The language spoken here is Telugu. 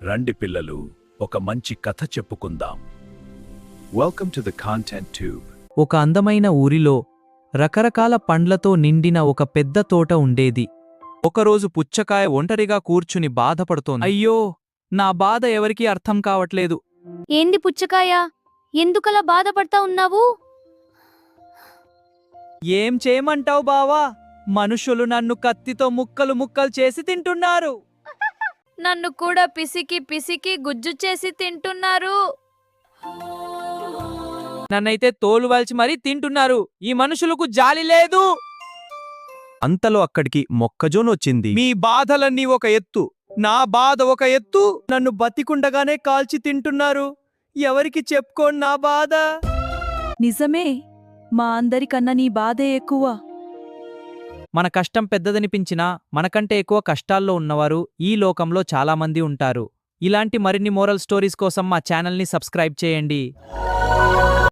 రండి పిల్లలు, ఒక మంచి కథ చెప్పుకుందాం. Welcome to the content tube. ఒక అందమైన ఊరిలో రకరకాల పండ్లతో నిండిన ఒక పెద్ద తోట ఉండేది. ఒకరోజు పుచ్చకాయ ఒంటరిగా కూర్చుని బాధపడుతోంది. అయ్యో, నా బాధ ఎవరికీ అర్థం కావట్లేదు. ఏంది పుచ్చకాయ, ఎందుకలా బాధపడతా ఉన్నావు? ఏం చేయమంటావు బావా? మనుషులు నన్ను కత్తితో ముక్కలు ముక్కలు చేసి తింటున్నారు. నన్ను కూడా పిసికి పిసికి గుజ్జు చేసి తింటున్నారు. నన్నైతే తోలు వాల్చి మరీ తింటున్నారు. ఈ మనుషులకు జాలి లేదు. అంతలో అక్కడికి మొక్కజొన్నొచ్చింది. మీ బాధలన్నీ ఒక ఎత్తు, నా బాధ ఒక ఎత్తు. నన్ను బతికుండగానే కాల్చి తింటున్నారు. ఎవరికి చెప్పుకోను నా బాధ. నిజమే, మా అందరికన్నా నీ బాధే ఎక్కువ. మన కష్టం పెద్దదనిపించినా మనకంటే ఎక్కువ కష్టాల్లో ఉన్నవారు ఈ లోకంలో చాలామంది ఉంటారు. ఇలాంటి మరిన్ని మోరల్ స్టోరీస్ కోసం మా ఛానల్ని సబ్స్క్రైబ్ చేయండి.